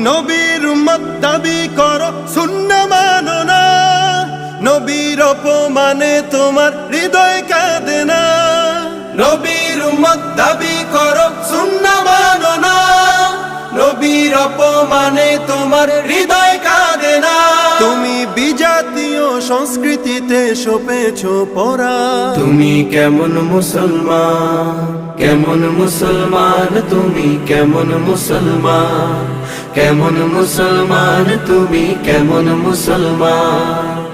নবীর উম্মত দাবি করো সুন্নাহ মানো না, নবীর অপমানে তোমার হৃদয় কাঁদে না। নবীর উম্মত দাবি করো সুন্নাহ মানো না, নবীর অপমানে তোমার হৃদয় কাঁদে না। তুমি বিজাতীয় সংস্কৃতিতে সপেছো পড়া, তুমি কেমন মুসলমান, কেমন মুসলমান, তুমি কেমন মুসলমান, কেমন মুসলমান, তুমি কেমন মুসলমান।